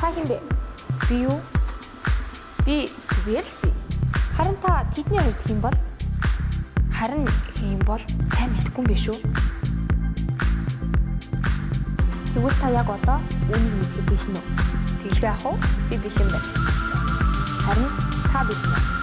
Та хин бэ? Би юу? Би Зүгээр л би. Харин та тэдний хувьд хэм бол? харин хийм бол сайн мэдгүй юм биш үү? Тэгвэл та яг одоо үүнийг мэдэх бэлэн үү? Тэглээ яах вэ? Би бэлэн байна. Харин та бэлэн үү?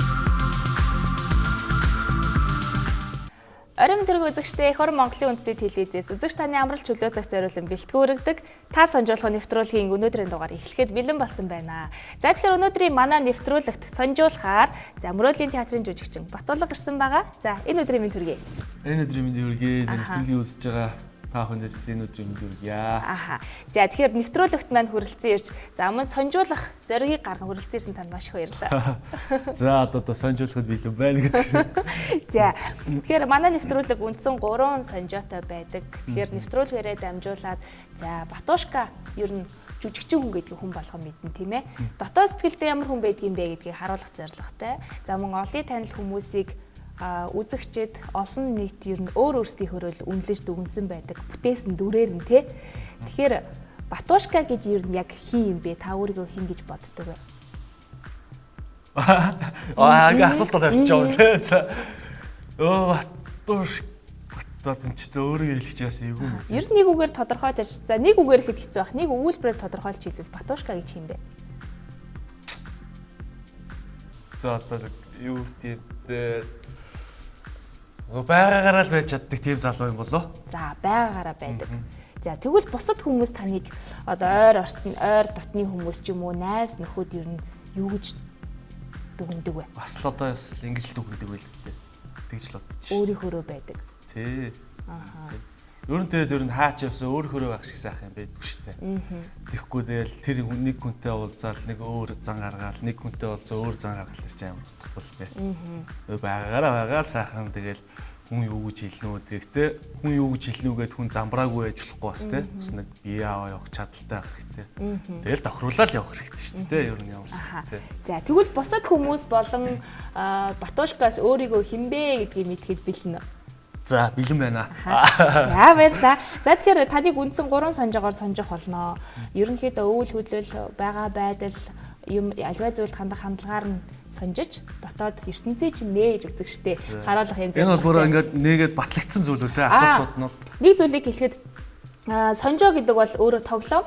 Орон тэрэг үзэгчдээ эх орон Монголын үндэсний телевизээс үзэгч таны амралт чөлөө цаг зориулан бэлтгэгүүрэгдэг та сонжуулах нэвтрүүлгийн өнөөдрийн дугаар эхлэхэд бэлэн болсон байна. За тэгэхээр өнөөдрийн манай нэвтрүүлэгт сонжуулахаар Мөрөөдлийн театрын жүжигчин Батулга ирсэн байгаа. За энэ өдрийн мэнд хүргэе. Энэ өдрийн мэнд хүргэе. Нэвтрүүлгийг үзэж байгаа та бүхэндээс энэ өдрийн мэнд хүргэе. Аха. За тэгэхээр нэвтрүүлэгт маань хүрэлцэн ирж мөн сонжуулах зоригийг гарган хүрэлцэн ирсэн танд маш их баярлалаа. За одоо сонжуулахад бэлэн байна гэдэг. За тэгэхээр манай нэвтрүүлэг үндсэн 3 сонжоотой байдаг. Тэгэхээр нэвтрүүлгээрээ дамжуулаад Батушка ер нь жүжигчин хүн гэдэг хүн болгон мэднэ тийм ээ. Дотоод сэтгэлдээ ямар хүн байдгийг бэ гэдгийг харуулах зорилготой. За мөн олонний танил хүмүүсийг үзэгчд олон нийт ер нь өөр өөрсдийнхөө үнэлж дүгнсэн байдаг. Бүтээсэн дүрээр нь тий. Тэгэхээр Батушка гэж ер нь яг хин юм бэ? Та өөрийгөө хин гэж боддог вэ? Ингээ асуулт тавьчих жоо тий. За. Батушка энэ ч өөрийгөө хэлчих яасан юм уу? Ер нь нэг үгээр тодорхойлж. За нэг үгээр ихэд хэцүү байх. Нэг өгүүлбэрээр тодорхойлж хэлвэл Батушка гэж хин бэ? За одоо юу тийм байгаагаараа л байж чаддаг тийм залуу юм болоо. За байгаагаараа байдаг. За тэгвэл бусад хүмүүс таныг одоо ойр дотны хүмүүс ч юм уу найз нөхөд ер нь юу гэж дүгндэг вэ? Бас л одоо ингэж л дүгндэг байл гэдэг. Тэгж л бодчих. Өөрийнхөө байдаг. Тий. Ер нь хаач явсан өөрийнхөө байх шиг сайхан байдгүй шүү дээ. Тэгэхгүй тэгэл тэр нэг хүнтэй уулзаал нэг өөр зан гаргаал нэг хүнтэй уулзаа өөр зан гаргал гэж амар утгагүй л дээ. Байгаараа сайхан тэгэл хүн юу гэж хэлнэ үү гэхдээ хүн юу гэж хэлнэ үгээд хүн замбраагүй байж болохгүй бас тий. Бас нэг бие аваа явах чадaltaй байх хэрэгтэй. Тэгэл тохируулаад явах хэрэгтэй шүү дээ. Ер нь ямар ч тий. За тэгвэл бусад хүмүүс болон Батушкаас өөрийгөө хинбэ гэдгийг мэдхэд бэлэн. За бэлэн байна. За баярлалаа. За тэгэхээр таныг үндсэн 3 сонжоогоор сонжих болно. Ерөнхийдөө өвөл хөдлөл байгаа байдал юм альва зүйлд хандах хандлагаар нь сонжиж дотоод ертөнцийн чинь нээж үзэх штеп. Харуулах юм зүйл. Энэ бол бүр ингээд нээгээд батлагдсан зүйлүүд те асуултууд нь бол нэг зүйлийг хэлэхэд сонжоо гэдэг бол өөрөө тоглоом.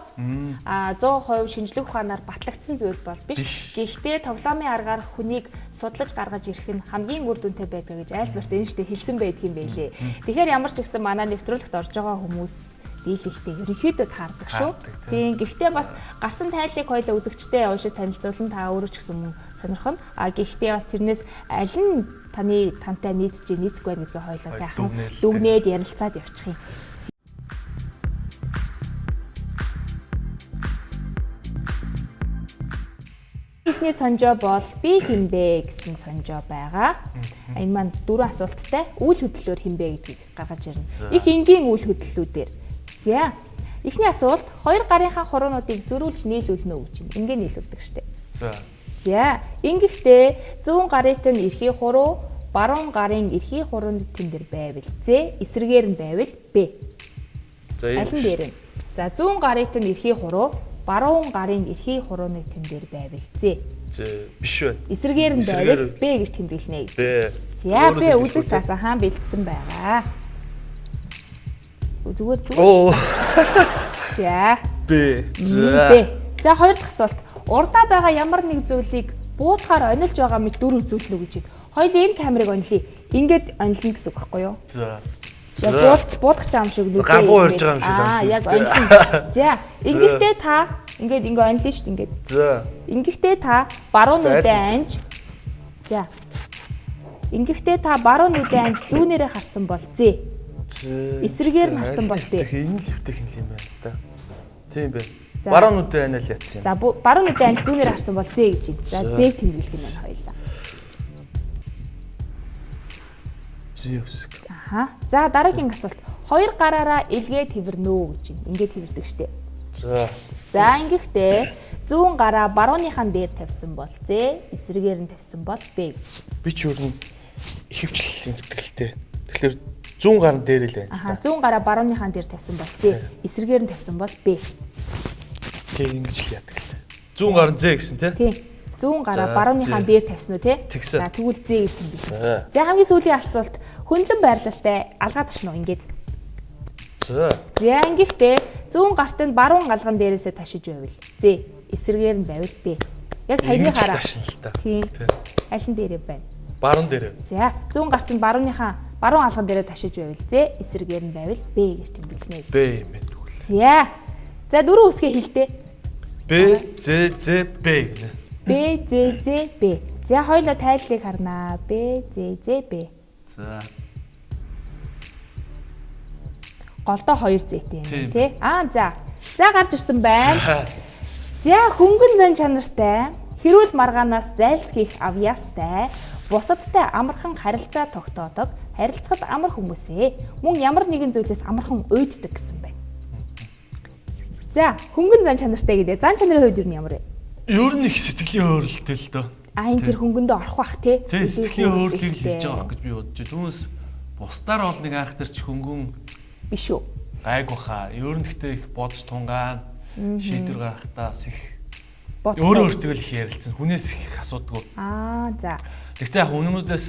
100% шинжлэх ухаанаар батлагдсан зүйл бол биш. Гэхдээ тоглоомын аргаар хүнийг судлаж гаргаж ирэх нь хамгийн үр дүнтэй байдаг гэж Альберт Эйнштейн хэлсэн байдаг юм байлээ. Тэгэхээр ямар ч гэсэн манай нэвтрүүлэгт орж байгаа хүмүүс дийлэхтэй ерөнхийдөө таардаг шүү. Тийм. Гэхдээ бас гарсан тайллыг хоёлаа үзэгчтэй уншиж танилцуулан та өөрөө ч гэсэн мөн сонирхно. Гэхдээ бас тэрнээс аль нь тантай нийцж нийцгүй байна гэдгийг хоёлаа сайхан дүгнээд ярилцаад явчих юм. Эхний сонжоо бол би хинбэ гэсэн сонжоо байгаа. Энэ маань 4 асуулттай үйл хөдлөлөөр хинбэ гэдгийг гаргаж ирнэ. Их энгийн үйл хөдлөлүүдээр. За. Эхний асуулт 2 гарынхаа хуруунуудыг зөрүүлж нийлүүлнэ үү гэж байна. Ингээ нийлүүлдэг штеп. За. Ингэхдээ 100 гарынт нь эрхий хуруу, баруун гарын эрхий хуруунд тэн дээр байвал З, эсрэгээр нь байвал Б. За аль нь дээр нь? За 100 гарынт нь эрхий хуруу, баруун гарын эрхий хурууны тэн дээр байвал З. Биш байна. Эсрэгээр нь байвал Б гэж тэмдэглэнэ. Б. За Б үзэг цаасаа хаан бэлдсэн байгаа. Зүгээр. За. Б. За хоёр дахь асуулт. Урдаа байгаа ямар нэг зүйлийг буутахаар онилж байгаа мэт дүр үзүүлнэ үү гэж байна. Хоёул энэ камерыг онилъя. Ингээд онилно гэсэн үг байхгүй юу? За. Яг буудах чам шиг нүдээ. Габуу урж байгаа юм шиг. Яг онилно. За. Ингэхдээ та ингээд онилно шүү дээ ингээд. За. Ингэхдээ та баруун нүдээ анж. За. Ингэхдээ та баруун нүдээ анж зүүнээрээ харсан бол З. Эсрэгээр нь харсан бол Б. Энэ л хөвтэй хин юм байна л да. Тийм бэ. Баруун нүдээ анил ятсан юм. За баруун нүдээ анж зүүнээр харсан бол З гэж байна. За З-г тэмдэглэх юм байна хоёлаа. З үсэг. За дараагийн асуулт. 2 гараараа илгээ тэвэрнэ үү гэж байна. Ингээд тэвэрдэг штэ. За ингэхдээ 100 гараа барууныхан дээр тавьсан бол З, эсрэгээр нь тавьсан бол Б гэж. Би ч юу ихэвчлэн гэтгэлтэй. Тэгэхээр 100 гарн дээр л байна. 100 гараа барууныхан дээр тавьсан бол З, эсрэгээр нь тавьсан бол Б. Тэг ингэж л яадаг л. Зүүн гар нь З гэсэн тий. Тийм. Зүүн гараа За, барууныхаа дээр тавьсан уу тий? Тэгсэн. За тэгвэл З гэх юм биш. За. За хамгийн сүүлийн асуулт хөндлөн байрлалтай алгаад очно ингээд. За. За ингэхдээ зүүн гарт нь баруун галган дээрээсээ ташиж байвал З эсрэгээр нь байвал Б. Яг саяны хараа. Тийм. Аль нь дээрээ байна? Баруун дээрээ. За зүүн гарт нь баруун алган дээрээ ташиж байвал З эсрэгээр нь байвал Б гэж тэмдэглэнэ. Б юм байна тэгвэл. За. За дөрөв үсгээ хэлдэ. Б З Б гэнэ. Б З Б. За хоёулаа тайллыг харнаа. Б З Б. За. Голдоо 2 зэтэй юм тий. За. За гарч ирсэн байна. За хөнгөн зан чанартай, хэрүүл маргаанаас зайлсхийх авьяастай, бусадтай амархан харилцаа тогтоодог, харилцахад амар хүмүүсээ мөн ямар нэгэн зүйлээс амархан уйддаг гэсэн байна. За хөнгөн зан чанартай гэдэг. Зан чанарын хувьд юу ямар вэ? Ер нь их сэтгэлийн өөрлөлттэй л дөө. Энэ тэр хөнгөндөө орох бах тий. Сэтгэлийн өөрлөлийг л хийж байгаа гэж би бодож байна. Түүнээс бусдаар бол нэг анх тэр ч хөнгөн биш үү? гайг баха. Ер нь гэхдээ их бодож тунгаан шийдвэр гаргахтаа бас их Бодлоо. өөрөө өөртөө л их ярилцсан. Хүнээс их асуудгүй. За. Гэхдээ яг хүмүүстээс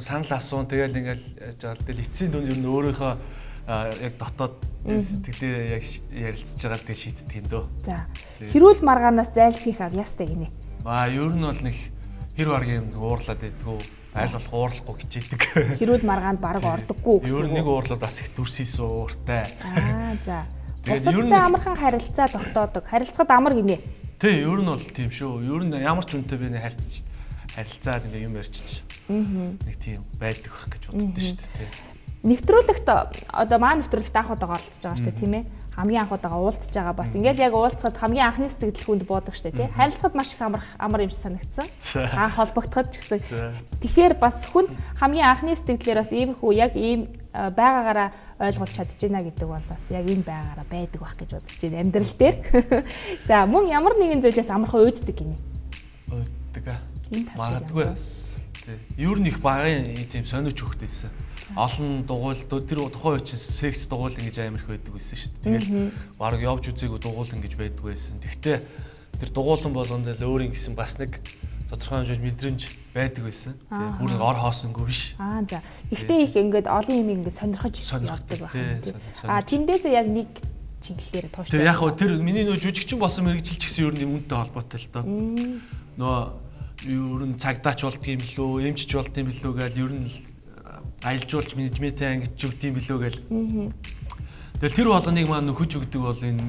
санал асуун тэгэл ингээл жаал тэгэл эцсийн дүнд ер нь өөрийнхөө яг дотоод сэтгэлээр яг ярилцж байгаа тэгэл шийддэг юм дөө. За. Хэрүүл маргаанаас зайлсхийх авьяастай гинэ. Ер нь бол нэг хэр баргийн юм уурлаад байдгүй, аль болох уурлахгүй хичээдэг. Хэрүүл маргаанд баг ордоггүй гэсэн. Ер нь нэг уурлаад бас их дүрсийсэн ууртай. За. Тэгээд ер нь бусадтай амархан харилцаа тогтоодог. Харилцахад амар гинэ. Тий, ер нь бол тийм шүү. Ер нь ямар ч үнэтэй би харилцаад ингээ юм ярьчих. Нэг тийм байдаг байх гэж боддоо шүү дээ, тий. Нэвтрүүлэгт одоо маа нэвтрүүлэгт анх удаага оролцож байгаа шүү дээ, тийм ээ. Хамгийн анх удаага уулзж байгаа бас ингээл яг уулзахад хамгийн анхны сэтгэл хүнд буудаг шүү дээ, тий. Харилцахад маш их амар юм шиг санагдсан. Анх холбогдоход ч гэсэн. Тэгэхээр бас хүн хамгийн анхны сэтгэлээр бас иймэрхүү яг ийм байгаагаараа ойлгуулж чадж байна гэдэг бол бас яг энэ байгаараа байдаг байх гэж бодож байна амьдрал дээр. За мөн ямар нэгэн зүйлээс амархан уйддаг гинэ. Уйддаг. Магадгүй бас. Тий. Ер нь их багын тийм сониуч хөхтэйсэн. Олон дугуйлтууд тэр тухайн үеийн секс дугуйл ингэж амар их байдаг байсан шүү дээ. Тэгэл баг явж үзээгүй дугуулan гэж байдаг байсан. Тэгтээ тэр дугуулan болгонд л өөрийн гэсэн бас нэг тодорхой хэмжээнд мэдрэмж байдаг байсан. Тэгээ бүр нэг ор хоосонгүй биш. За. Гэхдээ их ингээд олон юм ингээд сонирхож явдаг байх юм. Тэндээсээ яг нэг чиглэлээр тууштай. Тэгээ яг хөө тэр миний нөө жүжигчин болсон мэрэгжилч гэсэн ер нь үүнтэй холбоотой л доо. Нөө ер нь цагдаач болдгийм билүү, эмчч болдгийм билүү гэж ер нь аялжуулж менежментээ ангиж өгдөм билүү гээл. Тэгэл тэр болгоныг маань нөхөж өгдөг бол энэ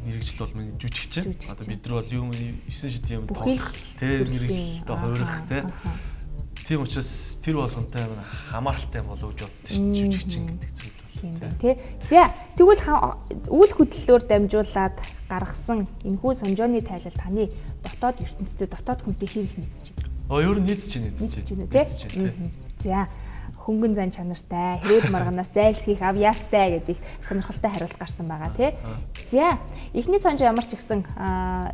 мэрэгжил бол миний жүжигчин. Одоо бид нар бол юм 9 шид юм тоглох те мэрэгжилтэй хуурах те. Тийм учраас тэр болгонтой хамааралтай болов гэж боддоо шүү жүжигчин гэдэг зүйл бол. Тийм байна тий. За тэгвэл үйл хөдлөлөөр дамжуулаад гаргасан энэхүү сонжооны тайлал таны дотоод ертөнцийн дотоод хүнтэй хэрэг нийцэж байна. Ер нь нийцэж байна тий. За хөнгөн зан чанартай, хэрүүл маргаанаас зайлсхийх авьяастай гэдэг сонирхолтой хариулт гарсан байгаа тий. За, эхний сонжоо ямар ч ихсэн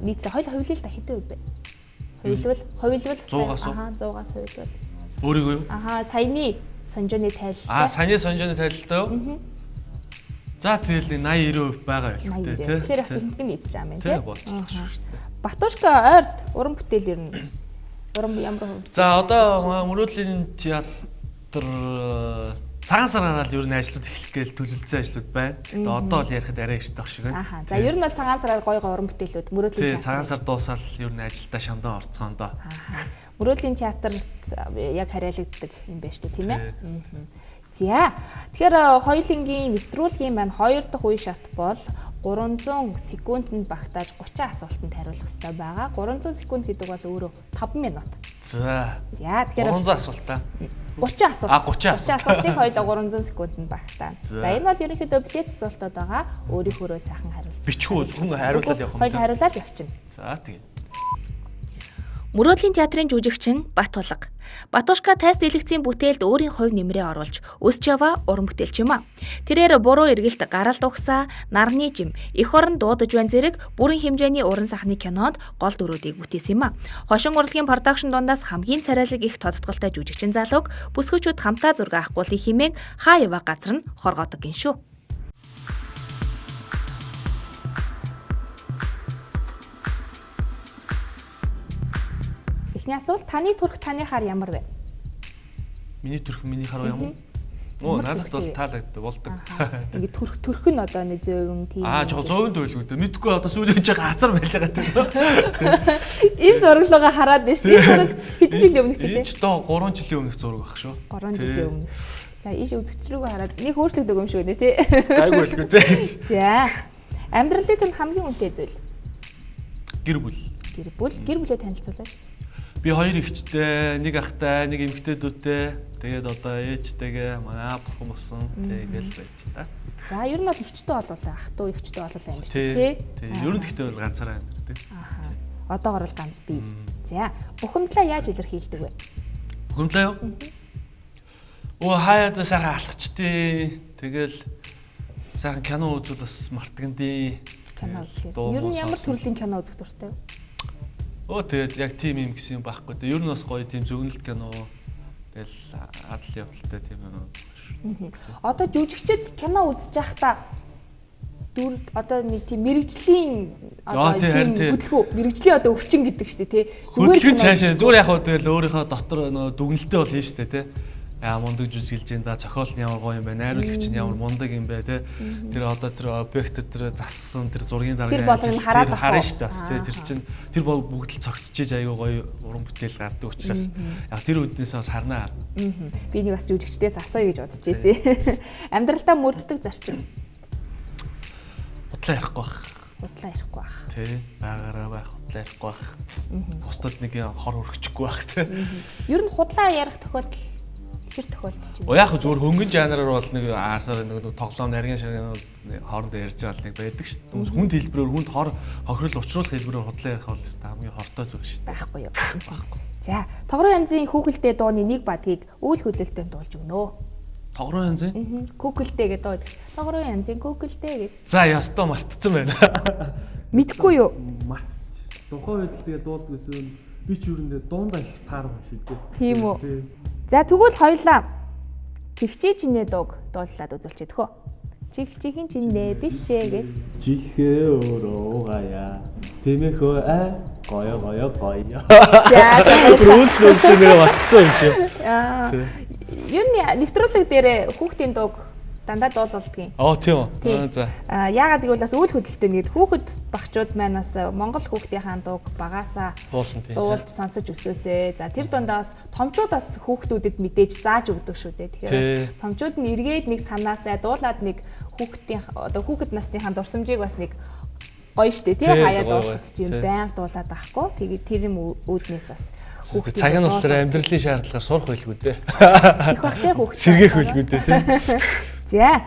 нийцээ хоёул л да хэдэн үе бэ? Хувилбал 100-аас 100-аас хувилбал. Өөрийгөө юу? Саяны сонжооны тайлалтай. Саяны сонжооны тайлалтай юу? За тэгэл 80-90% байгаа байх тий. Тэгэхээр бас ихэнх нь нийцэж байгаа юм тий. Болж шүү дээ. Батушка ойрт уран бүтээл ер нь уран ямар хувь? За одоо мөрөөдлийн театр цагаан сар гараад ер нь ажлууд эхлэх гээл төлөвлөсөн ажлууд байна. Тэгээд одоо бол ярихад арай эрт байх шиг байна. За ер нь бол цагаан сараар гоё уран бүтээлүүд мөрөөдлийн театр. Цагаан сар дуусаад ер нь ажилдаа шамдан орцгоондоо. Мөрөөдлийн театрт яг хариалагддаг юм байна шүү дээ, тийм ээ. За. Тэгэхээр хоёулынгийн нэвтрүүлгийн маань 2 дахь үе шат бол 300 секундэд багтааж 30 асуултанд хариулах хэрэгтэй байгаа. 300 секунд гэдэг бол өөрөө 5 минут. За. Тэгэхээр 300 асуулт та. 30 асуулт. 30 асуултыг хоёулаа 300 секундэд багтаана. За энэ бол ерөнхийдөө билет асуултууд байгаа. Өөрийнхөө сайхан хариулт. Бичгүү зөвхөн хариулаад явах юм. Хоёул хариулаад явчихна. За тийм. Мөрөөдлийн театрын жүжигчин Бат Улга. Батушка тест дэлгэцийн бүтээлд өөрийн хувь нэмрээ оруулж өсч яваа уран бүтээлч юм а. Тэрээр буруу эргэлт гаралд угсаа, нарны жим, эх орон дуудаж байна зэрэг бүрэн хэмжээний уран сахны кинонд гол дүрүүдийг бүтээсэн юм а. Хошин урлагийн продакшн дундаас хамгийн царайлаг их тодтголтой жүжигчин залууг бүсгүйчүүд хамтаа зураг авахгүй хэмээн хаа яваа газар нь хоргоодог гин шүү. Эхний асуулт таны төрх таны хар ямар вэ? Миний төрх миний хар ямар? Оо надад бол таалагддаг болдог. Ингээ төрх нь одоо нэг зөөвөн тийм. Жоо зөөвөн төлгөө дээ. Мэдгүй одоо сүүлийн жиг газар байлгаа гэдэг. Энэ зураглуугаа хараад байна шүү. Энэ зураг хэдэн жилийн өмнөх гэлээ? Энд ч доо 3 жилийн өмнөх зураг баг шүү. 3 жилийн өмнө. За ийш үзэгч рүүгээ хараад нэг өөрчлөгдөг юм шүү нэ тий. Гайгүй байлгүй тий. За. Амьдралын тань хамгийн үнэтэй зүйл. Гэр бүл. Гэр бүлээ танилцуулаач. Би 2 эгчтэй, 1 ахтай, 1 эмэгтэйдүүтэй. Тэгээд одоо ээжтэйгээ манай бурхан болсон. Тэгэл байж та. За ер нь бол эгчтэй болуулаа, ах トゥ эгчтэй болуулаа юм биш үү тий? Ер нь гэхдээ бол ганцаараа амьд тий. Одоогор л ганц бий. За бухимдлаа яаж илэрхийлдэг вэ? Бухимдлаа юу? Оо хаяад сайхан алхачдээ. Тэгэл сайхан кино үзүүл бас мартагндээ. Кино үзэхэд. Ер нь ямар төрлийн кино үзэх дуртай вэ? Оо тэгээд яг тим юм гэсэн юм байхгүй. Ер нь бас гоё тийм зөгнөлт кино. Тэгэл адал явдалтай тийм юм. Одоо жүжигчд кино үзэж байхдаа одоо нэг тийм мэрэгжлийн одоо тийм хөдөлгөөн мэрэгжлийн одоо өвчин гэдэг шүү дээ тий. Зүгээр цаашаа зүгээр яг хөө тэгэл өөрийнхөө дотор нөө дүгнэлтээ бол хийн шүү дээ тий. Мундаг жүжиглж энэ да зохиол нь ямар гоё юм бэ, найруулагч нь ямар мундаг юм бэ тий. Тэр одоо тэр объект тэр зассан тэр зургийн дараагийн харна шүү дээ бас тий. Тэр чинь тэр бүгд л цогцчихэж аягүй гоё уран бүтээл гардаг учраас яг тэр үднээс бас харнаа. Би нэг бас жүжигчдээс асууя гэж бодож байсан. Амьдралдаа мөрддөг зарчим. Худлаа ярихгүй байх. Худлаа ярихгүй байх. Тий. Байгаараа байх, худлаа ярихгүй байх. Бусдад нэг хор өргөчихгүй байх тий. Ер нь худлаа ярих тохиолдол хэр тохиолдож байна? Яг зүгээр хөнгөн жанраар бол нэг аасаар нэг тоглоом нарийн шиг хоорондоо ярьж байгаа нэг байдаг шүү дээ. Хүнд хэлбэрээр хүнд хохирол учруулах хэлбэрээр худлаа ярих бол хамгийн хортой зүйл шүү дээ. Байхгүй юу? Байхгүй. За, тогроо янзын хүүхэлтэй дууны нэг бадгийг үйл хөдлөлтөнд дуулж өгнө. Тогроо янзын? Хүүхэлтэй гэдэг дуу. Тогроо янзын хүүхэлтэй гэд. За, ястаа мартцсан байна. Мэдхгүй юу? Мартчих. Тухайн үед л тэгэл дуулдаг гэсэн би ч юурэндээ дуундаа их таарах юм шүү дээ. Тийм үү? За тэгвэл хоёлаа чихчи чинээ дууг дуулаад үзүүлчихэд хөө. Чихчихин чинээ бишээ гэд. Чихээ өөрөө гаяа. Тэмэхөө гоё. За рүүлээ нэр батсан юм шиг. Ер нь нэвтрүүлэг дээр хүүхдийн дууг дандаа дуулуулдаг юм. Тийм үү. За. Яагаад гэвэл бас үйл хөдлөлтөнд гээд хүүхэд багчууд манаас Монгол хүүхдийнхаа дууг багаасаа дуулж сонсож өсөөсэй. За тэр дундаас томчууд бас хүүхдүүдэд мэдээж зааж өгдөг шүү дээ. Тэгэхээр томчууд нь эргээд нэг санаасаа дуулаад нэг хүүхдийн одоо хүүхэд насныхаа дурсамжийг бас нэг гоё штэ тий хаяа дуулахад чинь байнга дуулаад авахгүй. Тэгээд тэр юм үүднээс бас хүүхдээ цаг нь болохоор амьдралын шаардлагаар сурах байлгүй дээ. Их бах тий хүүхд. Сэргээх байлгүй дээ тий. За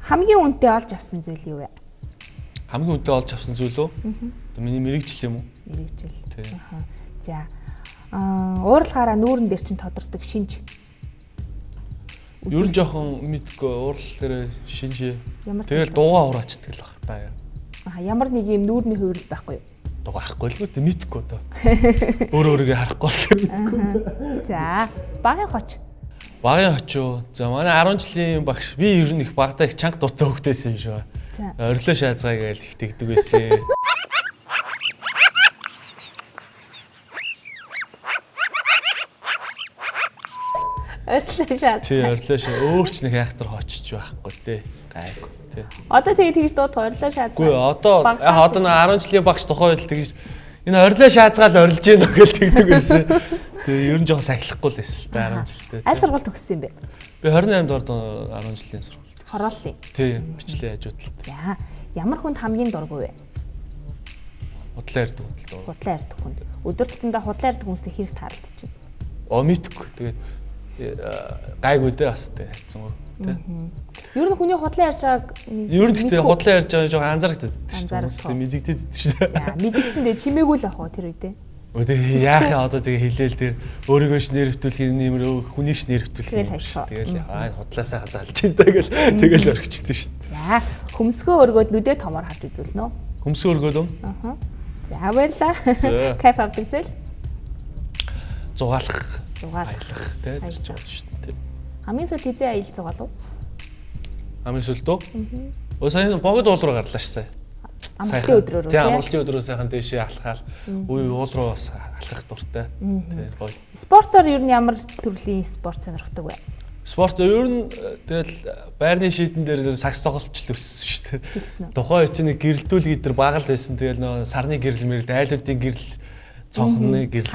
хамгийн үнэтэй олж авсан зүйл юу вэ? Хамгийн үнэтэй олж авсан зүйл үү? Миний мэрэгжил юм уу? Мэрэгжил. За уурлахаараа нүүрэн дээр чинь тодордог шинж. Ер нь жоохон мэдгүй уурлал дээр шинж. Тэгэл дуугаа хураачдаг л баг та. Ямар нэг юм нүүрний хувирал байхгүй юу? Дуугаа ахгүй л үү? Мэдгүй одоо. Өөрөөрөө харахгүй л. За багын хоч. Багын очоо. За манай 10 жилийн багш би ер нь их багтаа их чанга дутаа хөвгтэйсэн юм шүү. Орилоо шаазгаа гээл их тэгдэг байсан. Орилоо шааз. Тий, орилоо шаа. Өөр ч нэг хайхтар хочч байхгүй дээ. Гайгүй тий. Одоо тэгж дуудах орилоо шааз. Үгүй одоо 10 жилийн багш тухай л тэгж энэ орилоо шаазгаал орилж гэнэ гэж тэгдэг байсан. Тэгээ ер нь жоохон сахилахгүй л байсан л да 10 жилдээ. Аль сургууль төгссөн юм бэ? Би 28 дугаар 10 жилийн сургууль төгссөн. Хорооллын. Тий, бичлэг хажуудалд. За, ямар хүнд хамгийн дургүй вэ? Худлаа ярьдаг хүн л дуу. Худлаа ярьдаг хүн. Өдөр тутамдаа худлаа ярьдаг хүмүүстэй хэрэг тааралд чинь. Мэдгүй. Тэгээд гайгүй дээ бас тий хайцсан уу тий. Ер нь хүний худлаа ярьж байгааг ер нь гэхдээ худлаа ярьж байгаа жоохон анзаардаг шүү дээ. Мэдэгдээд шүү дээ. За, мэдэгдсэн дээ чимээгүй л ах уу тэр үедээ. Өөдөө яахаа одоо тэгээ хэлээл тэр өөрийгөө ш нэрвтүүлэх нэмэр хүний ш нэрвтүүлэх юм шүү. Тэгэл худлаа сайхан залж ин тэгэл орхичдээ шүү. За, хөмсгөө өргөөд нүдээ томор хавж үзүүлнэ үү? Хөмсгөө өргөөд үү? За, баярлаа. Кайф авдаг зүйл? Зугаалах. Зугаалах тий тэр ч байна шүү дээ. Хамгийн сүүл хизээ аялал зугаалав? Хамгийн сүүлд үү? Өө сайн богд уул руу гарлаа ш сая. Амралтын өдрөөр үү? Тийм амралтын өдрөө сайхан дээшээ алхаал. Үе уул руу бас алхах дуртай. Тийм гоё. Спортоор ер нь ямар төрлийн спорт сонирхдаг вэ? Спорт ер нь тэгэл байрны шийдэн дээр сакс тоглолт л өссөн шүү дээ. Тухайн үед чинь гэрэлтүүл гэдэр бага л байсан. Тэгэл нөө сарны гэрэл мэрэл айлуудын гэрэл цонхны гэрэл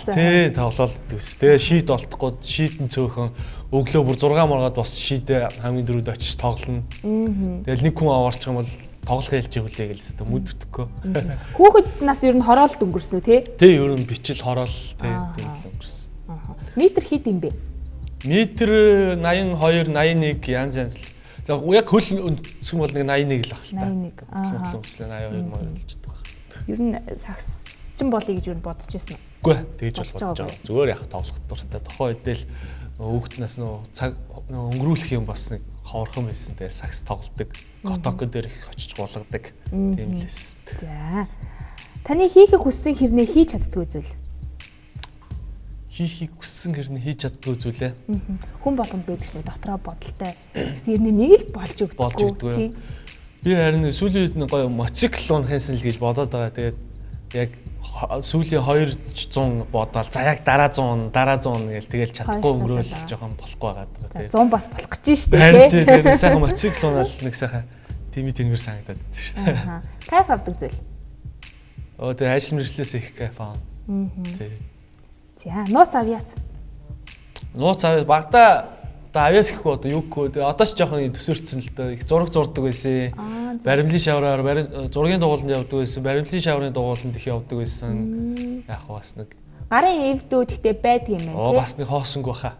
тий тоглолт өстэй. Шийд олдохгүй шийдэн цөөхөн өглөө бүр 6 моргаад бас шийдэ хамгийн дөрөвд очиж тоглоно. Тэгэл нэг хүн аваарчих юм бол тоглох хэлж өгүүлээ гэлээ хэвээр мүддөггүй. Хүүхэд нас ер нь хороолт өнгөрсөн үү те? Тий ер нь бичил хороол тий өнгөрсөн. Метр хэд юм бэ? Метр 82 81 янз янз л. Яг хөл өнцгөн бол нэг 81 л баг л та. 81. Аа. 82 мөр хэлждэг баг. Ер нь сагсчин болъё гэж юу бодож ирсэн үү? Үгүй тэгж бол бодож байгаа. Зүгээр яг тоглох дуртай. Тухайн үед л хүүхднээс нөө цаг өнгөрүүлэх юм бас нэг ховорхон байсан. Тэгээ сакс тоглодог. Котоко дээр их очиж гулгадаг. Тийм л эс. За. Таны хийхийг хүссэн хэрнээ хийж чаддгүй зүйл? Хийхийг хүссэн хэрнээ хийж чаддгүй зүйлээ. Хүн болгонд байдаг нэг дотроо бодолтой. Гэсэн нэг л болж өгдөггүй. Би харин сүүлийн үед нэг гоё мотоцикл унахынсан л гэж бодоод байгаа. Тэгээд яг сүүлийн 200 бодоод за яг дараа 100 гээл тэгэл чадахгүй өнгөрөөл жоохон болохгүй байгаа. 100 бас болох гэж штэ тий. Тэгээд сайхан мотоцикл унаал нэг сайхан тими тэнгэр санагдаад байдаг шүү. Аа. Кайф авдаг зүйл. Тэгээд ажил мэргэжлээс их кайф аа. Тий. За, нууц авьяас. Нууц авьяас багада одоо авьяас гэхгүй одоо юу гэхгүй. Тэгээ одоо ч жоохон төсөрцөн л дөө. Их зураг зурдаг байсан. Баримлын шавраар зургийн дугууланд явдаг байсан. Баримлын шаврын дугууланд их явдаг байсан. Яг бас нэг гарын эвдүүд ихтэй байдаг юм байна тий. Бас нэг хоосонгүй баха.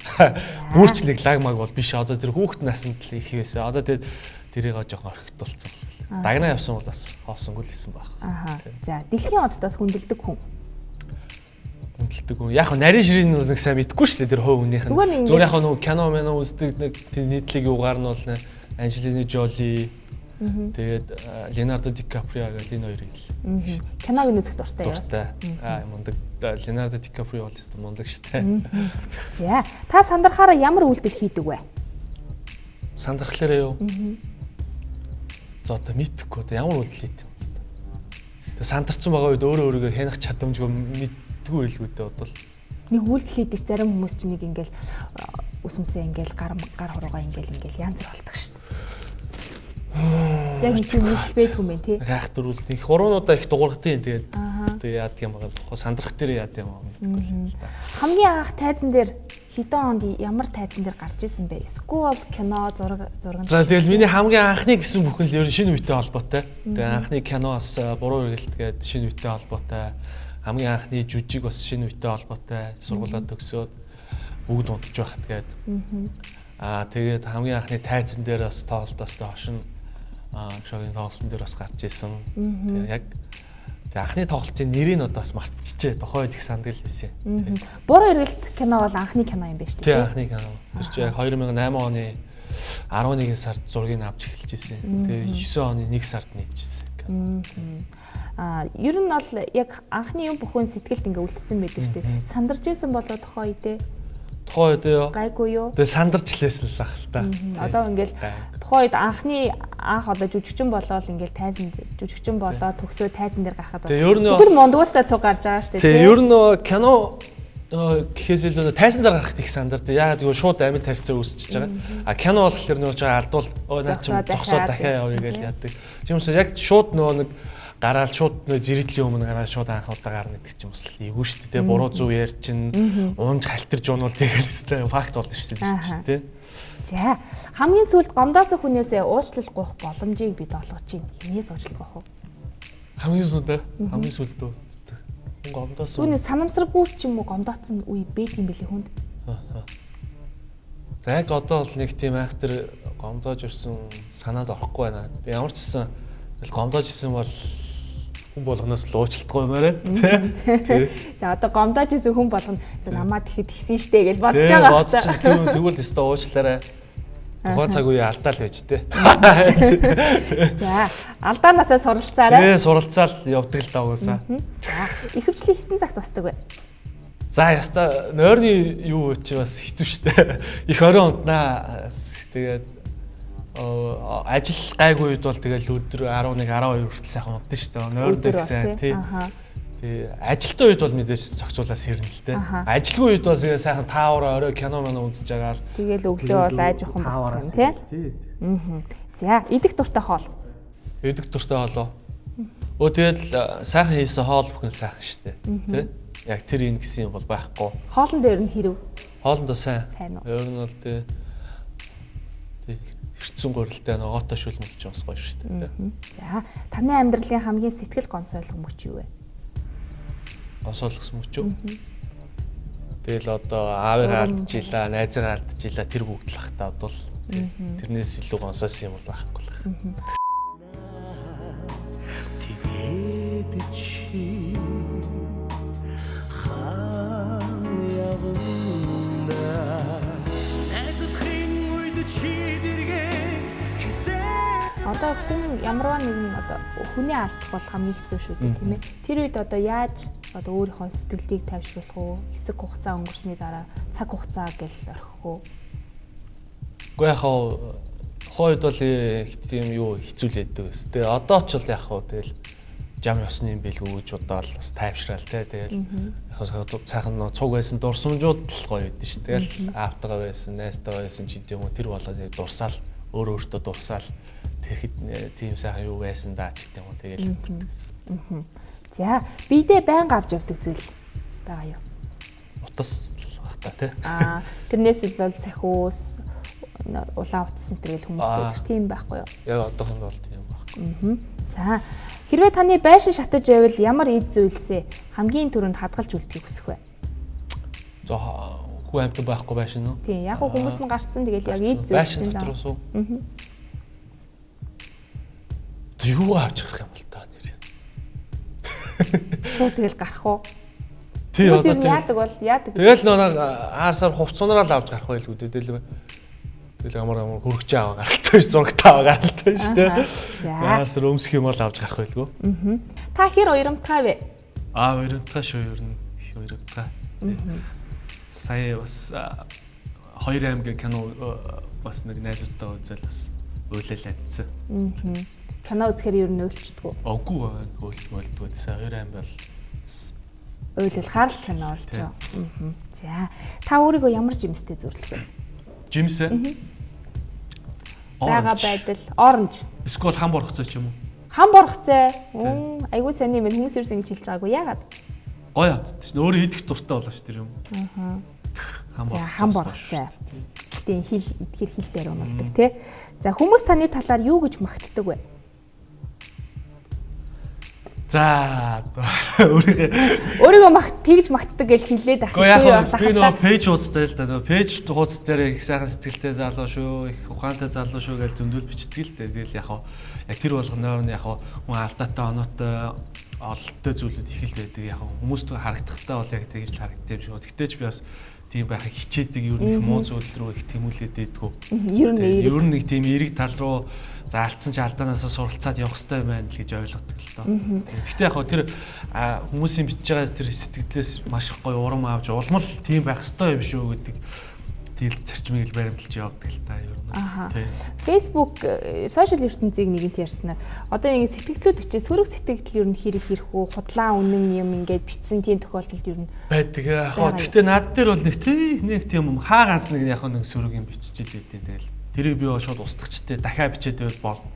Бүрч нэг лаг маг бол биш. Одоо тэр хүүхэд наснд л их байсан. Одоо тэр тэрийг жоохон орхитуулсан. Дагнаа явсан бол бас хоосонгүй л байсан баг. Аха. За, дэлхийн оддоос хүндэлдэг хүн. Хүндэлдэг хүн. Яг нарийн ширийн нэг сайн мэдгүй шүү дээ тэр хов хүнийх нь. Зүгээр яг нэг кино мэнэ үздэг нэг нийтлэг юугаар нь бол Анжелина Жоли тэгээд Леонардо Ди Каприо гэх энэ хоёрыг л. Киног нь үзэх дуртай яа. Мундаг Леонардо Ди Каприо бол өстө мундаг шүү дээ. За та сандрахаараа ямар үйлдэл хийдэг вэ? Сандрахлаараа юу? За одоо мэдхгүй одоо ямар үйлдэл хийдэг юм бэ? Тэгээд сандарсан байгаа үед өөрөө өөрийгөө хянах чадамжгүй мэдгүй байлгүйдээ бодвол нэг үйлдэл хийдэг зарим хүмүүс чинь нэг ингээл үсмсээ ингээл гар хуруугаа ингээл янз бүр болдог шүү дээ. Яг нэг юм хэлбэт хүмэн тий. Реактор үл их хуруунуудаа их дуургадаг юм тэгээд тэгээ яадаг юм байгаа. Сандрах дээр яадаг юм мэдгүй л та. Хамгийн анх тайзан дээр хэдэн онд ямар тайзан дээр гарч исэн бэ? Эсвэл кино зураг. За тэгэл миний хамгийн анхны гэсэн бүхэн л ер нь шинэ үетэй холбоотой. Тэгээ анхны киноос буруу хэрэгэлт гээд шинэ үетэй холбоотой. Хамгийн анхны жүжиг бас шинэ үетэй холбоотой. Сургуулаа төгсөөд бүгд унтж байхад гээд. Тэгээд хамгийн анхны тайзан дээр бас тоолдоос хошин шогийн тоглолтын дээр бас гарч исэн. Тэгээд яг анхны тоглолтын нэрийг одоо бас мартчихжээ. Тухайн үед их сандал байсан. Буруу хэрэгэлт кино бол анхны кино юм байна шүү дээ. Тийм анхны кино. Тэр чинь яг 2008 оны 11 сард зургийг авч эхэлж исэн. Тэгээд 9 оны 1 сард нээжсэн. Ер нь бол яг анхны юм бүхэн сэтгэлд ингээ үлдсэн байдаг шүү дээ. Сандарч исэн болоо тухайн үедээ. Тухайн үед юу? Гайгүй юу? Тэгээ сандарч лээсэн л ах л та. Одоо ингээл тухайн үед анх одоо жүжигчин болоод ингээл тайзан жүжигчин болоод төгсөө тайзан дээр гарахад тэр мондуустай цуг гарч байгаа шүү дээ. Тэгээ ер нь кино гэхээс илүү тайзан зар гарахт их сандардаг. Яагаад гэвэл шууд амьд харьцаа үүсчихэж байгаа. Кино болохоор нөгөө ч алдвал наа чи зогсоод дахиад явъя гэж яадаг. Тиймээс яг шууд нөгөө нэг гараал шууд зэрэглийн өмнө гараад шууд анх удаа гарна гэдэг ч юм бас эвгүй шүү дээ. Буруу зүв яар чин унж халтарж унвал тэгэл өстэй факт болно шүү дээ. За хамгийн сүүлд гомдоос хүнээсээ уучлал гуйх боломжийг бид олгож байна. Хинээс уучлал гуйх уу? Хамгийн сүүлд үү? Гомдоос. Түүний санамсаргүй ч юм уу гомдооцсон үе байдаг юм билий хүнд. За яг одоо бол нэг тийм айхтар гомдоож ирсэн санаад орохгүй байна. Ямар ч гэсэн гомдоож ирсэн бол хүн болгоноос л уучлалтгүй юмараа тий. За одоо гомдоож исэн хүн болгоно намаа тэгэхэд гисэн штэ гэж бодож байгаа. Бодож тэгвэл өстө уучлаарай. Тухайн цаг үе алдаал байж тий. За алдаанаасаа суралцаарай. Тий суралцаал явдаг л даа угаасаа. За ихэвчлэн хитэн цагт босдог бай. За яста нойрны юу чи бас хэцүү штэ. Их орой унтнаа. Тэгээд ажил гайгүй үед бол тэгэл өдөр 11 12 хүртэл сайхан удаа шүү дээ. Нойрдог сайн тий. Тэгээ ажилтны үед бол мэдээж зохицуулаад сэрнэ л дээ. Ажилгүй үед бол сайхан таавар орой кино мань үзэж байгаа л. Тэгэл өглөө бол айж ухаан болсон тий. За, идэх дуртай хоол. Идэх дуртай хоолоо. Тэгэл сайхан хийсэн хоол бүхэн сайхан шүү дээ. Тий. Яг тэр энэ гэсэн юм бол байхгүй. Хоолн дээр нь хэрв. Хоолндоо сайн. Сайн уу? Ер нь бол тий хэрцэн гурилтай ногоотой шүлмэлж бас гоё шүү дээ. За, таны амьдралын хамгийн сэтгэл гонцойлго мөч юу вэ? Осоолгосон мөч үү? Тэгэл одоо аавыгаа алдчихлаа, найзыгаа алдчихлаа тэр бүгд л хата бодвол тэрнээс илүү гонсоос юм бол байхгүй л. Одоо хүн ямарваа нэгэн одоо хүний алдах бол хамгийн хэцүү шүү дээ тийм ээ. Тэр үед одоо яаж одоо өөрийнхөө сэтгэлийг тайвшруулах уу? Хэсэг хугацаа өнгөрсний дараа цаг хугацаа гэл орхих уу? Уу яг хойд бол тийм юу хэцүүлээдэг гэсэн. Тэгээ одоо ч бол яг тэгэл жам ёсны бэлгүүж удаал бас тайвшраал те. Тэгэл яг цаахан цуг байсан дурсамжууд л гоё байдэн ш. Тэгэл аавтайгаа байсан, найзтайгаа байсан ч гэдэм үү тэр болоод дурсаал өөртөө дурсаал тэгэхэд тийм сайхан юу байсан даа ч гэдэм үү тэгэл өнгөрдөг гэсэн. За, бидээ байнга авч явдаг зүйл байгаа юу? Утас бах та тий. Тэрнээс л бол сахиус, улаан утас энэ төрөл хүмүүстэй тийм байхгүй юу? Яг одоохонд бол тийм байхгүй. За, хэрвээ таны байшин шатаж байвал ямар эд зүйлсээ хамгийн түрүүнд хадгалж үлдэхийг хүсэх вэ? За, хүү амт байхгүй байшин уу? Тийм, яг хүмүүс нь гарцсан тэгэл яг эд зүйлс байшин дотроос уу? Юу авч гарах юм бол та нэр. Шууд тэгэл гарах уу? Тий одоо яадаг бол яадаг. Тэгэл нэг аарсаар хувцсунараа л авч гарах байлгүй дээ. Тэгэл амар хөргөж аваа гаралтай ш, зурагтаа аваа гаралтай ш тий. Аарсаар өмсөх юм бол авч гарах байлгүй. Та хэр уйрамтай вэ? Уйрамтай шүү ер нь. Уйрамтай. Сая бас 2 аймгийн кино бас нэг найзуудтай үзэл бас уйлал адсан. Кино үзэхээр ер нь уйлчдаг уу? Үгүй уйлдгүй. Сая 2 аим бол уйлалхаар л кино болж байгаа. За, та өөрийгөө ямар жимстэй зөвлөх вэ? Жимсээ? Бага байдал оранж. Эсвэл хам борхцоо ч юм уу? Хам борхцоо. Айгуу сони юм хүмүүс ерөөс ингэж хэлж байгаагүй яагаад? Гоё авт. Өөрөө идэх дуртай болоо ш тэр юм. Хам борхцоо. Гэтэ хил идэхэр хил дээр уналдаг тий. За, хүмүүс таны талаар юу гэж магтдаг вэ? За өөрийгөө тэгж магтдаг гэж хэлээд ах. Би нөгөө пэйж хуудастай л да. Нөгөө пэйж хуудас дээр их сайхан сэтгэлтэй залуу шүү, их ухаантай залуу шүү гэж зөндөл бичдэг л дээ. Тэгэл яг тэр болгоноор нь яг хүн алдаатай оноотой ололттой зүйлүүд их л байдаг. Яг хүмүүст харагдахтаа бол яг тэгж л харагддаг юм шүү. Тэгтээ ч би бас тийм байхыг хичээдэг, ер нь их муу зүйл рүү их тэмүүлээд байдгүй. Ер нь нэг тийм эерэг тал руу заалтсан ч алдаанаасаа суралцаад явах хэрэгтэй юм байна л гэж ойлгодог л доо. Гэхдээ яг тэр хүмүүсийн бичиж байгаа тэр сэтгэлдээс маш их гоё урам авч улмал тийм байх хэрэгтэй юм шүү гэдэг тэр зарчмыг л баримталж явдаг л та ер нь. Facebook, сошиал ертөнцийг нэгэнт ярьснаар одоо ингэ сэтгэлдлүүд бичээ сөрөг сэтгэл ер нь хэрэг үү, худлаа үнэн юм ингээд бичсэн тийм тохиолдолд ер нь байдаг. Яг гэхдээ над дээр бол нэг тийм хаа ганц нэг яг нэг сөрөг юм биччихэл идэв. Тэгэл тэрийг би шууд устгачтай дахиад бичээд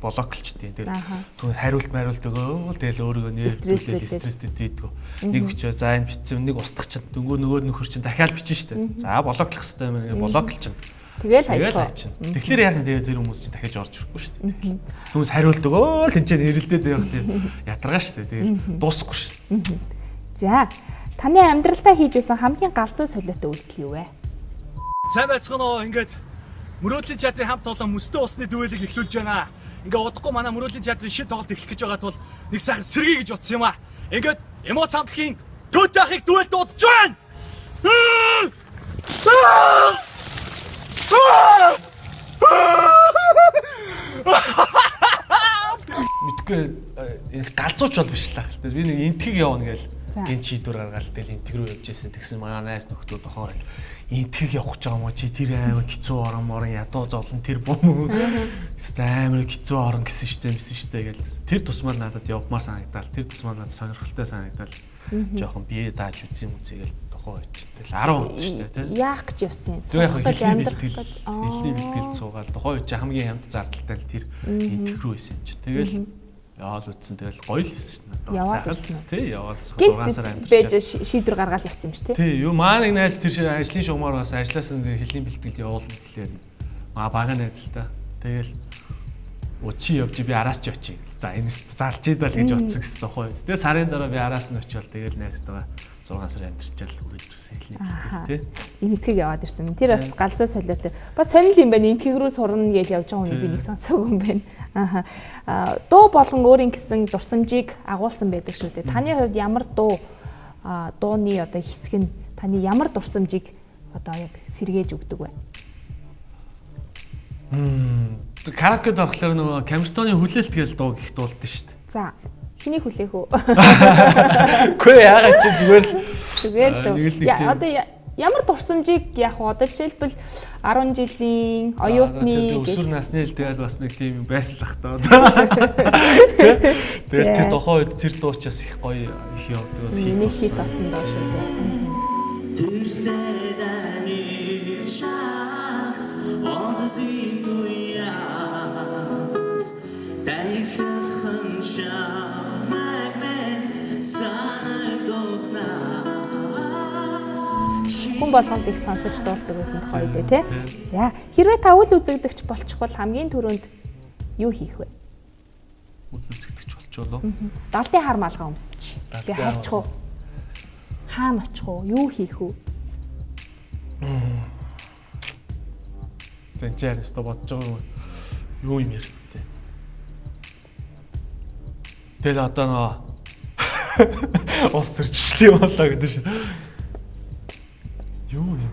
блоклчихдээ. Тэгэл түн хариулт өгөө. Тэгэл өөрийгөө нэрвүүлээд стресстэй дийдгүү. Нэг бичээ за энэ бичсэн нэг устгачих. Нөгөө нөхөр чинь дахиад бичнэ штэ. За блоклох хэрэгтэй юм. Блоклчин. Тэгэл хайчих. Тэгэхээр яг тэр хүмүүс чинь дахиж орж ирэхгүй штэ. Хүмүүс хариулт өгөө л энэ чинь хэрэлдээд явах тийм ятаргаа штэ. Тэгэл дуусахгүй штэ. За, таны амьдралдаа хийж байсан хамгийн галзуу солиотой үйлдэл юу вэ? Сайн байцгаана уу? Ингээд Мөрөөдлийн театрын хамт олон мөстэй усны дүүэлийг эхлүүлж байна. Ингээ удахгүй манай Мөрөөдлийн театрын шид тоглолт эхлэх гэж байгаа тул нэг сайхан сэргий гэж утсан юм аа. Ингээд эмоц хамтлагийн төөт ахыг дүүэлд дуудаж байна. Мэдгүй галзууч бол биш л аа. Би нэг энтхийг явна гээл. энэ шийдвэр гаргаад тэгэл энтэг рүү явж исэн тэгсэн манай найз нөхдөө тохоор энтэг явах гэж байгаа юм чи тэр амар хэцүү орон ядуу зовлон тэр бом амар хэцүү орон гэсэн штэ гэл тэр тусмаар надад явмаар санагдал тэр тусмаар надад сонирхолтой санагдал жоохон бие дааж үзье юм үзэгээл тохоо байж тэгэл 10 штэ тий яах гэж явсан яг хэлний бэлтгэл суугаад тохоо байж хамгийн хямд зардалтай л тэр энтэг рүү исэн чи тэгэл яал үтсэн тэгэл гоё л хэлсэн шнэ. Яваад ирсэн тий яваад 6 сар амьдарч. Бэж шийдвэр гаргаад явсан юм шүү тий. Тий юу маа нэг найз тэр ажлын шугамар бас ажлаас нь хэлний бэлтгэл явуулна гэхлээр маа бага найз л та. Тэгэл чи явж би араас ч очие. За энэс залж идэл гэж утсан гэсэн тохой. Тэгээ сарын дараа би араас нь очивол тэгэл найзтайгаа 6 сар амьдарчаал үргэлж ирсэн хэлний бэлтгэл тий. Энэтхэг яваад ирсэн. Тэр бас галзуу солиотой. Бас сонирхол юм байна. Энэтхэг рүү сурна гэж явж байгаа хүн би нэг сонсоогүй юм байна. Дуу болон өөрийн гэсэн дурсамжийг агуулсан байдаг шүү дээ. Таны хувьд ямар дууны одоо хэсэг нь таны ямар дурсамжийг одоо яг сэргээж өгдөг вэ? Караокед авахлаар нөгөө камертоны хүлээлт гээл дуу гих дуулдаг шүү дээ. За, хэнийг хүлээх үү? Үгүй яагаад чи зүгээр л одоо ямар дурсамжийг яг одоо жишээлбэл 10 жилийн оюутны өсвөр насны л тэгэл бас нэг тийм байсан л ах таа. Тэгээд тэр тухайн үед тэр дуучаас их гоё их явдаг. Миний хит болсон доо шүү дээ. Хүн болгон л их сонсож дуулдаг байсан тохиол үү те. За хэрвээ та үл үзэгдэгч болчихвол хамгийн түрүүнд юу хийх вэ? Үл үзэгдэгч болчихвол Далдын хар малгай өмсч. Би хайчих уу? Хаана очих уу? Юу хийх үү? Тэнцээр өстө бодож байгаа юу юм ярих вэ? Тэгэл одоо нөө ус төрчихлээ болоо гэдэг шиг. Юу юм?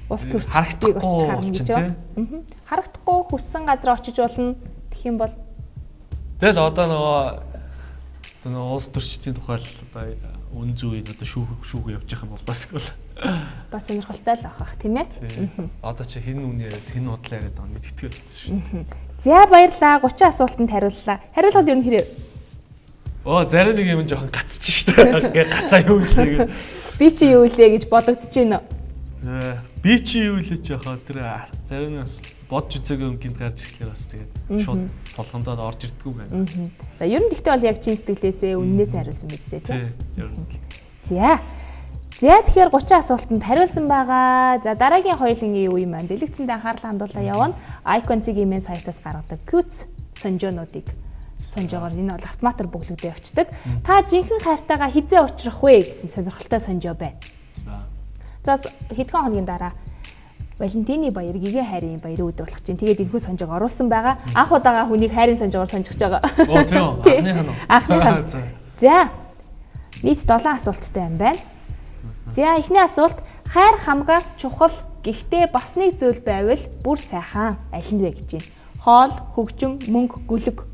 Ус төрчихлийг очиж харна гэж байна. Харагдахгүй хүссэн газар очиж болно. Тэгэх юм бол тэгэл одоо нөгөө ус төрчдийн тухай л одоо үн зүйн одоо шүүх явж байгаа юм бол бас сонирхолтой л авах тийм ээ. Одоо чи хэн үн яриад хэн удлаа яриад байгаа мэдтгэв байсан шүү дээ. За баярлаа. 30 асуултанд хариуллаа. Хариулгад юу нэрээ? Зарим нэг юм жоохон гацчих шүү дээ. Ингээ гацаа юу гэлээ. Би чи юу лээ гэж бодогдож байна уу? Би чи юу лээ жоохон тэр зарим нь бас бодж үзээгүй юм гинт гарч ирэхлээр бас тэгээд шууд толгомдоод орж ирдэггүй байна. За ер нь гэхдээ бол яг чин сэтгэлээсээ үннээс хариулсан биз дээ тийм. Ер нь. За тэгэхээр 30 асуултанд хариулсан байгаа. За дараагийн хоёулангийн юу юм бэ? Дэлгэцэнд анхаарлаа хандуулаа явна. Icon-ийн сайтаас гаргадаг Qt сонжоонуудыг сонжоогоор энэ бол автоматар бөглөгдөө явцдаг. Та жинхэнэ хайртайгаа хизээ учрах вэ гэсэн сонирхолтой сонжоо байна. За хэдхэн хоногийн дараа Валентины баяр, гэгээ хайрын баярын өдөр болох чинь. Тэгээд энэхүү сонжоог оруулсан байгаа. Анх удаага хүнийг хайрын сонжоогоор сонжиж байгаа. Тийм. Анхныхаа. За нийт 7 асуулттай юм байна. За эхний асуулт хайр хамгаас чухал гэхдээ бас нэг зүйл байвал бүр сайхан аль нь вэ гэж байна. Хоол, хөгжим, мөнгө, гөлөг.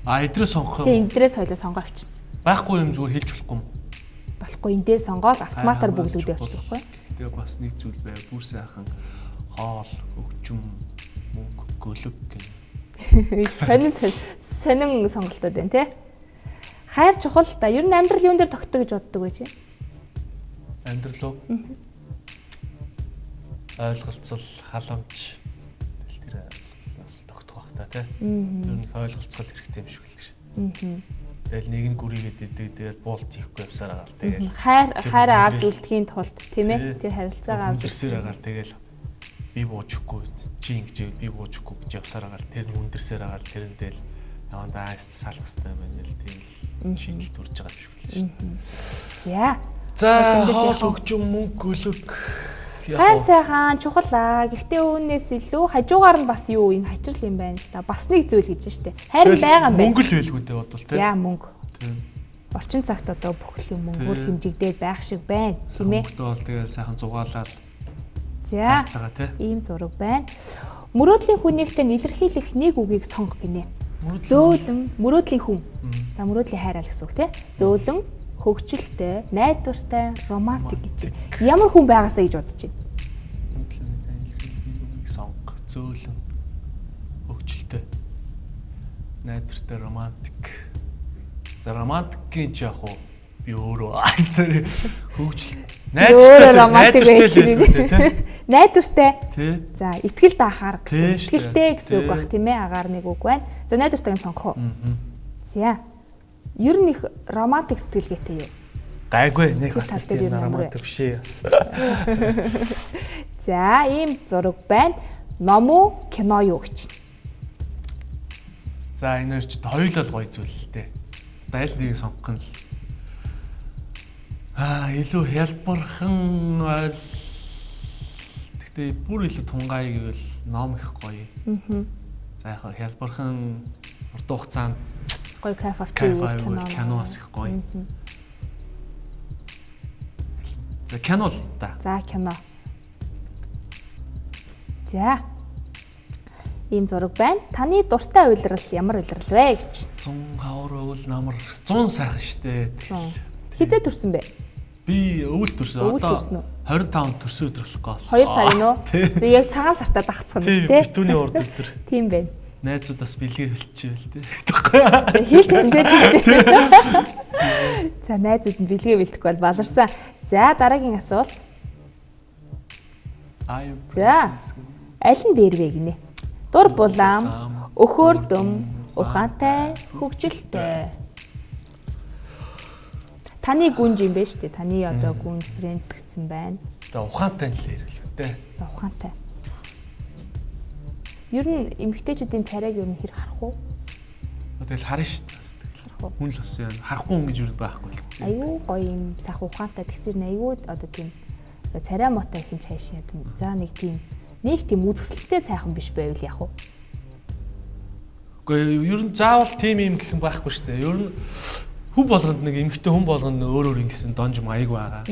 Эдрээ сонгох юм. Тийм эдрээ соёлоо сонгоо авчихна. Байхгүй юм зүгээр хэлж болохгүй юм. Болохгүй энэ дээр сонгоод автоматар бөглөгдөж явчихдаг байхгүй. Тэгээ бас нэг зүйл байв. Бүр сайхан хоол, хөгжим, мөнгө, гөлөг гэх. Сонин сонголтууд байна те. Хайр чухал та. Ер нь амьдрал юун дээр тогтдог гэж боддог вэ чи? Амьдрал уу? Ойлголцол, халамж тэр бас тогтох бах та тий. Ер нь ойлголцол хэрэгтэй юм шиг үлдэж шин. Тэгэл нэг нь гүрийгээд идэг тэгэл буулт хийхгүй явсаар агаал тэгэл. Хайраа авч үлдэхийн тулд тийм ээ. Тэр харилцаагаа авч үлдсээр агаал тэгэл би буужихгүй чи ингэж би буужихгүй гэж явсаар агаал тэр үндэрсээр агаал тэрэндээ л явандаа салах хэрэгтэй байна л тийм шийдэл төрж байгаа юм шиг үлдэж шин. За хоол хөгжим мөнгө гөлөг хайр сайхан чухал гэхдээ үүнээс илүү хажуугаар нь бас юу юм хачрал юм байна л да бас нэг зүйл гэж штэ хайр байгаа юм байна мөнгө л байлгүй дээ бодвол тийм за мөнгө орчин цагт одоо бүх юм мөнгөөр хэмжигдээд байх шиг байна тийм ээ мөнгөтэй бол тэгэл сайхан зугаалаад за ийм зураг байна мөрөөдлийн хүнийхтэй илэрхийлэх нэг үгийг сонго гинэ зөөлөн мөрөөдлийн хүн за мөрөөдлийн хайр аль гэсэн үг тийм зөөлөн хөгжилтэй, найдвартай, романтик гэж. Ямар хүн байгаасаа гэж бодож байна? Сонго, зөөлөн, хөгжилтэй, найдвартай, романтик. За романтикийн ч яг уу би өөрөө хөгжил. Найдвартай тийм. Найдвартай. Тий. За, итгэл даахаар гэсэн. Итгэлтэй гэсэн үг баг тийм ээ, агаар нэг үг байна. За, найдвартайг сонгох уу? За. Ер нь их романтик сэтгэлгээтэй юу? Гайгүй нэг бас тийм романтик биш ээ бас. За, ийм зураг байна. Ном уу, кино юу гэж. За, энэ хоёр ч хоёулаа гоё зүйл л дээ. Аль нэгийг сонгох нь илүү хялбархан ойл. Гэхдээ бүр илүү тунгаай гэвэл ном их гоё. За яг хялбархан урт хугацаанд гоё кайф авчих кино бас их гоё. За кино л та. За кино. За. Ийм зураг байна. Таны дуртай уйлрал ямар уйлрал вэ гэж. 100 хавар өвөл намар 100 сайхан штэ. 100. Хизээ төрсөн бэ? Би өвөл төрсөн. Одоо 25 төрсөн өдөр болох гоо. 2 сарын уу? За яг цагаан сартаа дагцсан биз дээ. Битүүний урд өдөр. Тийм байна. Найзуудаас бэлгээ хэлчихвэл тээ. За хийх хэмжээд. За найзууд нь бэлгээ бэлтгэхгүй бол баларсан. За дараагийн асуулт. За. Аль нь дээр вэ гинэ? Дур булаам, өхөөрдөм, ухаантай, хөгжилтэй. Таны гүнж юм бэ штэ. Таны одоо гүнж принц гэсэн байна. За ухаантай л хэрэглэв дээ. За ухаантай. Ер нь эмэгтэйчүүдийн царайг ер нь хэр харах уу? Тэгэл харна шүү дээ. Хүн л бас яа харахгүй хүн гэж юу байхгүй л. Аюу гоё юм сайхан ухаантай тэгсэр аюу одоо тийм царай мотой их чаашаад. За нэг тийм үзэсгэлэнтэй сайхан биш байвал яах вэ? Гэхдээ ер нь заавал тийм юм гэх юм байхгүй шүү дээ. Ер нь хүн болгонд нэг эмэгтэй хүн болгонд өөр ингэсэн донж маяг байгаа.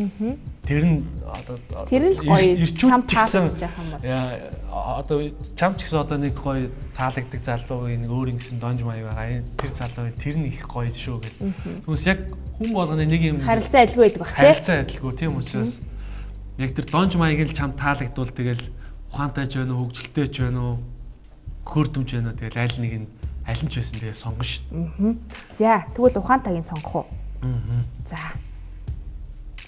Тэр нь одоо тэр л гоё чам таалагдж байгаа юм байна. Одоо чам ч гэсэн одоо нэг гоё таалагддаг залуугийн нэг өөр ингэсэн донж маяг байгаа. Тэр залуугийн тэр нь их гоё шүү гэл. Түүнээс яг хүн болгоны нэг юм харилцаа адилгүй байдаг бах тий. Харилцаа адилгүй тийм учраас яг тэр донж маягийг л чам таалагдвал тэгэл ухаантай ч байна уу, хөгжилтэй ч байна уу, хөөрдөмж байна уу тэгэл аль нэг нь аль нь ч байсан тэгээ сонгоно шүү дээ. За тэгвэл ухаантайг нь сонгох уу? За.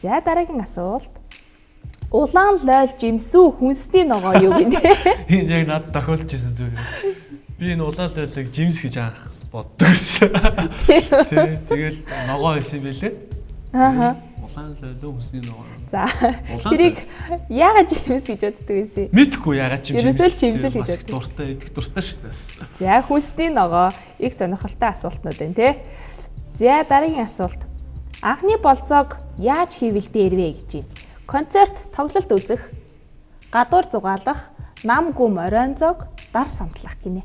За дараагийн асуулт. Улаан лойл жимсүү хүнсний ногоо юу гинэ? Энэ яг надад тохиолдож ирсэн зүйл. Би энэ улаан лойлыг жимс гэж анх боддог гэсэн. Тэгэл ногоо байсан юм байлээ. Улаан лойл хүнсний ногоо. За. Тэрийг яагаад жимс гэж боддог вэ? Мэдхгүй яагаад жимс. Ерөөсөө жимсэл гэж боддог. Дуртай, идэх дуртай шүү дээ. За хүнсний ногоо их сонирхолтой асуултнууд байна тий. За дараагийн асуулт. Анхны болцоог яаж хийвэл дээрвэ гэж байна. Концерт, тоглолт үзэх, гадуур зугаалах, нам гүм оройн зог, дар самтлах гинэ.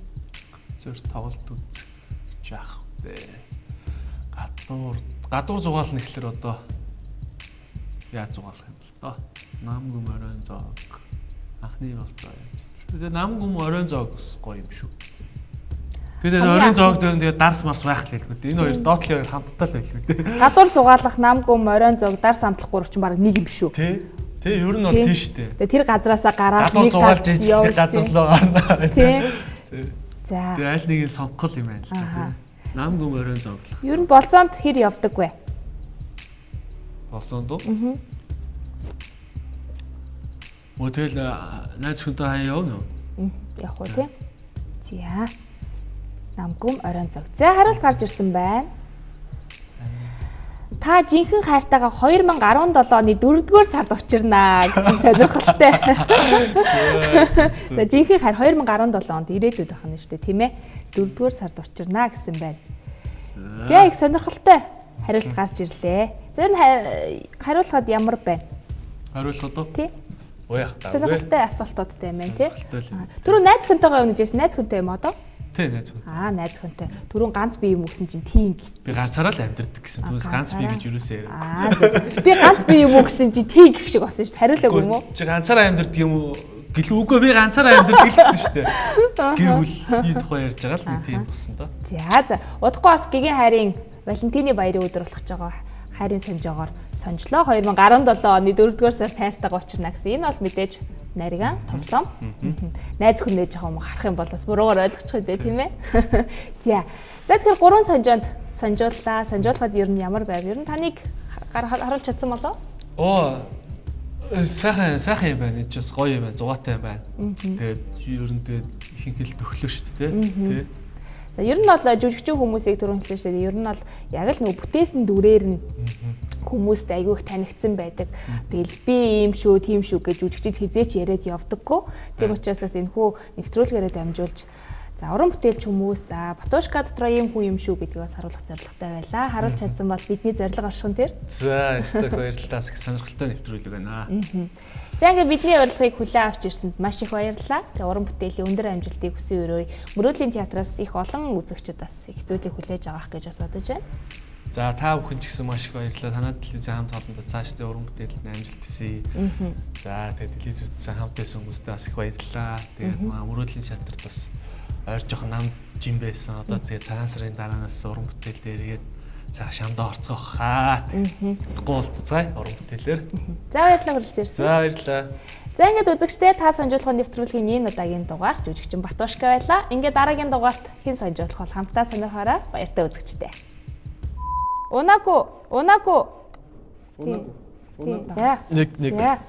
Концерт, тоглолт үзэх яах вэ? Гадуур зугаална гэхэлэр одоо яаж зугаалах юм бол тоо? Нам гүм оройн зог. Анхны болцоо яаж. Тэгээ нам гүм оройн зог гоё юм шүү. Тэгээд оройн зоог дээр тэгээд дарс марс байх л хэлбэл. Энэ хоёр доотлын хоёр хамтдаа л байх үү. Гадуур зугаалах, нам гүм оройн зог, дар самтлах гурав ч баг нэг юм шүү. Тий. Тий, ер нь бол тийш дээ. Тэгээд тэр газараасаа гараад нэг зугаалж ижил газар руу орно. Тий. За. Тэгээд аль нэгийг сонгох юм байна л да. Нам гүм оройн зоглох. Ер нь болцоонд хэр явдаг вэ? Болцоонд уу? Тэгэл найз хүнтэй хаяа явна уу? Явах уу тий. За. Намгүм оройн зог. За хариулт гарч ирсэн байна. Та жинхэнэ хайртайгаа 2017 оны 4-р сард учирнаа гэсэн сонирхолтой. За жинхэнэ хайр 2017 онд ирээдүйд байх нь шүү дээ, тийм ээ. 4-р сард учирнаа гэсэн байна. За их сонирхолтой хариулт гарч ирлээ. За хариулахад ямар байна? Хариулахад уу? Тий. Уяах таа. Сонирхолтой асуултуудтай юм байна, тий. Түрүү найз хүнтэйгээ өмнө жийсэн найз хүнтэй юм одоо? Тий, найз хүн. Найз хүнтэй. Түрүүн ганц бие юм өгсөн чинь тийм гэсэн. Би ганцаараа л амьдэрдэг гэсэн. Түүнээс ганц бие гэж юусоо яриаг. Би ганц бие юм өгсөн чинь тийм гэх шиг болсон шүү дээ. Хариулаагүй юм уу? Чи ганцаараа амьдэрдэг юм уу? Гэлээ үгүй би ганцаараа амьдэрдэг гэсэн шүү дээ. Гэр бүл ийм тухай ярьж байгаа л би тийм болсон доо. За. Удахгүй бас гэгэн хайрын Валентины баярын өдөр болох ч байгаа. хайрын сонжоогоор сонжлоо. 2017 оны 4-р сар тайртайгаа учирна гэсэн. Энэ бол мэдээж нарийн тоглоом. Найз хүнээ жоохон харах юм бол бас буруугаар ойлгочих үү тийм ээ. За тэгэхээр 3 сонжоонд сонжууллаа. Сонжуулахад ер нь ямар байв? Ер нь таныг харуулж чадсан болоо? Сайхан юм байна. Энд ч бас гоё юм байна. Зугаатай юм байна. Тэгээд ер нь ихэнх л төглөө шүү дээ, тий. За ер нь бол жүжигчин хүмүүсийг түрүүнсэн шүү дээ. Ер нь бол яг л нөгөө бүтээсэн дүрээр нь хүмүүст айгүйх танигдсан байдаг. Тэгэл би ийм шүү, тийм шүү гэж жүжигчид хизээч яриад явдаггүй. Тийм учраас бас энэ хүү нэвтрүүлгээрээ дамжуулж за уран бүтээлч хүмүүс Батушка дотроо ийм хүн юм шүү гэдгийг бас харуулах зорилготой байлаа. Харуулж чадсан бол бидний зорилго оршин тэр. За, өстой баярлалаа. Их сонирхолтой нэвтрүүлэг байна. За ингээд бидний урилгыг хүлээн авч ирсэнд маш их баярлалаа. Тэгээ уран бүтээлийн өндөр амжилтыг хүсэн өрөө Мөрөөдлийн театраас их олон үзэгчид бас их зүйлийг хүлээж авах гэж бас бодож байна. За та бүхэн ч гэсэн маш их баярлалаа. Танай телевизийн хамт олондоо цаашдаа уран бүтээлд амжилт хүсье. За тэгээ телевизийн хамт байсан хүмүүстээ бас их баярлалаа. Тэгээд Мөрөөдлийн театрт бас ойр жоохон нам жим байсан. Одоо тэгээ цагаан сарын дараанаас уран бүтээл дээргээд цааш шамдаа орцгоох хаа. Гуулцгаая уран бүтээлээр. За баярлалаа хүрэлцэн ирсэн. За баярлалаа. За ингээд үзэгчдээ та сонжуулахын нэвтрүүлгийн энэ удаагийн дугаар жүжигчин Батушка байлаа. Ингээд дараагийн дугаарт хэн сонжуулах бол хамтдаа сонирхоорой. Баяртай үзэгчдээ. Унаку. Нэг. За.